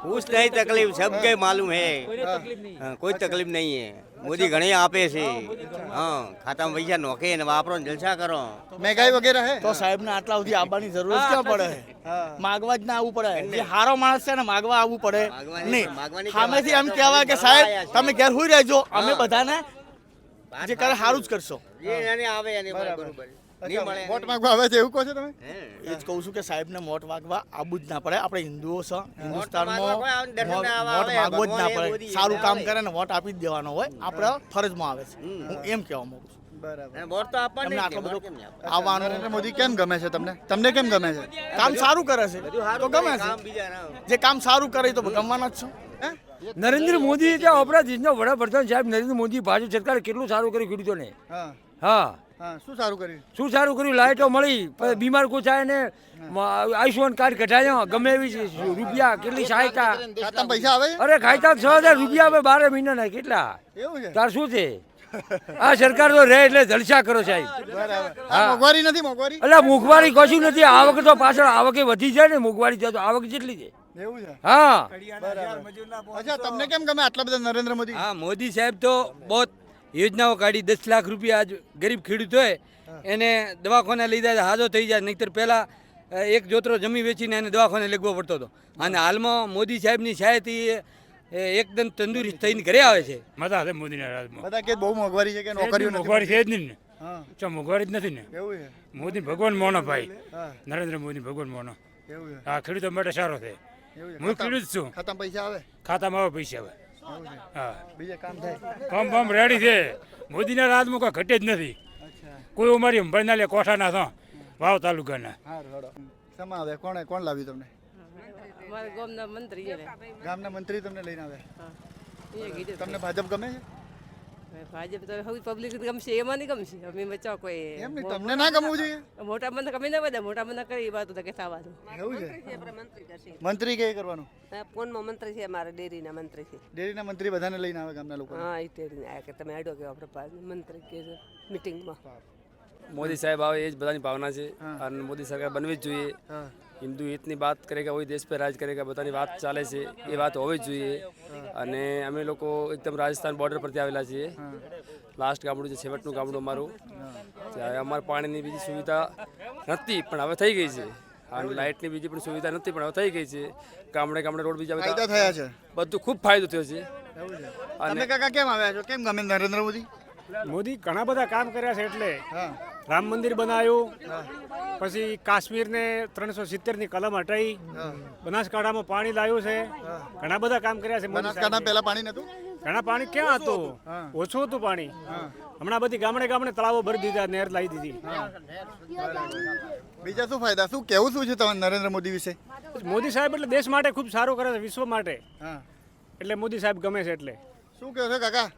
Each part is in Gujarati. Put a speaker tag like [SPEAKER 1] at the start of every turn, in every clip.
[SPEAKER 1] कुछ नहीं तकलीफ सबके मालूम है हाँ, कोई तकलीफ नहीं है मोदी घणे आपे છે હા ખાતામાં પૈસા નોખે ને વાપરો ને જલસા કરો
[SPEAKER 2] મહેંગાઈ વગેરે હે
[SPEAKER 3] તો સાહેબને આટલા સુધી આવવાની જરૂર ક્યાં પડે માગવા જ ના આવવું પડે જે હારો માણસ છે ને માગવા આવવું પડે નહીં સામેથી એમ કહેવાય કે સાહેબ તમે ઘેર હોઈ રહેજો અમે બધાને જે કરે સારું જ કરશો
[SPEAKER 1] એને આવે એને બરોબર નહીં મળે
[SPEAKER 2] વોટ માંગવા આવે છે એવું કહો છો તમે
[SPEAKER 3] એ જ કહું છું કે સાહેબને વોટ માગવા આવવું જ ના પડે આપણે હિન્દુઓ છે હિન્દુસ્તાનમાં વોટ માગવો જ ના પડે સારું કામ કરે ને વોટ આપી જ દેવાનો હોય આપણે ફરજમાં આવે છે હું એમ કહેવા માંગુ છું
[SPEAKER 2] બરાબર
[SPEAKER 1] વોટ તો આપણને
[SPEAKER 3] તમને આટલો બધો આવવાનો
[SPEAKER 2] નરેન્દ્ર મોદી કેમ ગમે છે તમને કેમ ગમે છે
[SPEAKER 3] કામ સારું કરે છે તો ગમે છે
[SPEAKER 1] કામ બીજા ના
[SPEAKER 3] જે કામ સારું કરે તો ગમવાના જ છો
[SPEAKER 4] નરેન્દ્ર મોદી જે આપણા દેશના વડાપ્રધાન સાહેબ નરેન્દ્ર મોદી ભાજપ સરકારે કેટલું સારું કર્યું ખેડૂતોને
[SPEAKER 2] હા
[SPEAKER 4] હા
[SPEAKER 2] હા શું સારું કર્યું
[SPEAKER 4] શું સારું કર્યું લાઇટો મળી પછી બીમાર કોઈ થાય ને આયુષ્યમાન કાર્ડ કઢાયા ગમે એવી રૂપિયા કેટલી સહાયતા
[SPEAKER 2] ખાતામાં પૈસા આવે છે?
[SPEAKER 4] અરે ખાયતા 6,000 રૂપિયા આવે 12 મહિનાના કેટલા
[SPEAKER 2] એવું છે
[SPEAKER 4] તાર શું છે આ સરકાર તો રહે એટલે જલસા કરો સાહેબ
[SPEAKER 2] બરાબર આ મોંઘવારી નથી મોંઘવારી
[SPEAKER 4] એટલે મોંઘવારી કશું નથી આવક તો પાછળ આવકે વધી જાય ને મોંઘવારી થાય તો આવક જેટલી છે
[SPEAKER 2] એવું છે
[SPEAKER 4] હા
[SPEAKER 2] બરાબર અચ્છા તમને કેમ ગમે આટલા બધા નરેન્દ્ર મોદી
[SPEAKER 5] हाँ मोदी साहब तो बहुत योजनाओं काढ़ी 10 लाख रुपया आज गरीब खेडूत હોય એને દવાખાને લઈ જાય હાજો થઈ જાય નહીતર પહેલા એક જોતરો જમી વેચીને એને દવાખાને લેગવો પડતો હતો અને હાલમાં મોદી સાહેબની સહાયથી એકદમ તંદુરસ્ત થઈને ઘરે આવે છે
[SPEAKER 4] મજા છે મોદીના રાજમાં
[SPEAKER 2] બધા કે બહુ મોંઘવારી છે કે નોકરીઓ નથી
[SPEAKER 4] મોંઘવારી છે જ નહીં ને
[SPEAKER 2] હા
[SPEAKER 4] ચા મોંઘવારી જ નથી ને
[SPEAKER 2] એવું છે
[SPEAKER 4] મોદી ભગવાન મોનો ભાઈ
[SPEAKER 2] હા
[SPEAKER 4] નરેન્દ્ર મોદી ભગવાન મોનો
[SPEAKER 2] એવું છે
[SPEAKER 4] આ ખેડૂતો માટે સારો છે
[SPEAKER 2] એવું છે
[SPEAKER 4] હું ખેડૂત છું
[SPEAKER 2] ખાતામાં પૈસા આવે
[SPEAKER 4] ખાતામાં આવે પૈસા આવે
[SPEAKER 2] એવું છે
[SPEAKER 4] હા
[SPEAKER 2] બીજે કામ થાય
[SPEAKER 4] કામ બામ રેડી છે મોદીના રાજમાં કોઈ ઘટે જ નથી
[SPEAKER 2] અચ્છા
[SPEAKER 4] કોઈ અમારી અંબાના લે કોઠાના છો વાવ તાલુકાના
[SPEAKER 2] હા રડો શેમાં આવે કોણ લાવ્યું તમને
[SPEAKER 6] અમારા ગામના મંત્રી છે ને
[SPEAKER 2] ગામના મંત્રી તમને લઈને આવે
[SPEAKER 6] એ કીધું
[SPEAKER 2] તમને ભાજપ ગમે છે
[SPEAKER 6] ભાજપ તો હવે પબ્લિક ગમશે એમાં નહીં ગમશે અમે બચાવ કોઈ
[SPEAKER 2] એમ નહીં તમને ના ગમવું જોઈએ
[SPEAKER 6] મોટા બંધ કમી ના બધા મોટા બંધ કરી વાત તો કે થવાનું
[SPEAKER 2] એવું છે મંત્રી કે કરવાનું
[SPEAKER 6] ફોનમાં મંત્રી છે અમારા ડેરીના મંત્રી છે
[SPEAKER 2] ડેરીના મંત્રી બધાને લઈને આવે ગામના લોકો
[SPEAKER 6] હા એ ડેરીને આવ્યા કે તમે આડો કે આપણે મંત્રી કે મિટિંગમાં
[SPEAKER 5] मोदी साहब आवे ये बधानी भावना છે અને મોદી સરકાર બનવી જ જોઈએ
[SPEAKER 2] હા
[SPEAKER 5] હિન્દુ હિતની બાત કરેગા વही દેશ પર રાજ કરેગા બધાની વાત ચાલે છે એ વાત હોવી જ જોઈએ અને અમે લોકો એકદમ રાજસ્થાન બોર્ડર પરથી આવેલા છીએ લાસ્ટ ગામડું છે છેવટનું ગામડું અમારું ત્યાં અમારે પાણીની બીજી સુવિધા નથી પણ હવે થઈ ગઈ છે અને લાઇટની બીજી પણ સુવિધા નથી પણ હવે થઈ ગઈ છે ગામડે ગામડે રોડ બીજા
[SPEAKER 2] ફાયદા
[SPEAKER 5] બધા
[SPEAKER 2] થયા છે
[SPEAKER 5] બધું ખૂબ ફાયદો થયો છે
[SPEAKER 2] એવું છે તમે કાકા કેમ આવ્યા છો કેમ ગમે નરેન્દ્ર મોદી
[SPEAKER 7] મોદી ઘણા બધા કામ કર્યા છે એટલે
[SPEAKER 2] હા
[SPEAKER 7] રામ મંદિર બનાવ્યું પછી કાશ્મીરને 370ની કલમ હટાવી બનાસકાંઠામાં પાણી લાવ્યું છે ઘણા બધા કામ કર્યા છે મોદી
[SPEAKER 2] બનાસકાંઠા
[SPEAKER 7] સાહેબે.
[SPEAKER 2] પહેલા પાણી નતું
[SPEAKER 7] ઘણા પાણી ક્યાં હતું
[SPEAKER 2] હા.
[SPEAKER 7] ઓછું હતું પાણી હમણાં બધી ગામડે ગામડે તળાવો ભરી દીધા નહેર લાવી દીધી
[SPEAKER 2] બીજા શું ફાયદા શું કેવું શું છે તમારે નરેન્દ્ર મોદી વિશે
[SPEAKER 7] મોદી સાહેબ એટલે દેશ માટે ખૂબ સારું કરે છે વિશ્વ માટે
[SPEAKER 2] હા
[SPEAKER 7] એટલે મોદી સાહેબ ગમે છે એટલે
[SPEAKER 2] શું કહો છો કાકા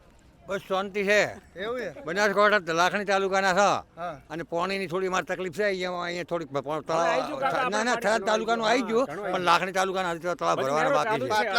[SPEAKER 8] બસ શાંતિ છે
[SPEAKER 2] એવું છે
[SPEAKER 8] બનાસકાંઠા લાખણી તાલુકાના છે
[SPEAKER 2] હા
[SPEAKER 8] અને પાણીની થોડી મારે તકલીફ છે અહીંયા થોડીક ના થરાદ તાલુકાનું આવી ગયું પણ લાખણી તાલુકાના હજી તો તળાવ ભરવાના બાકી છે
[SPEAKER 2] આટલા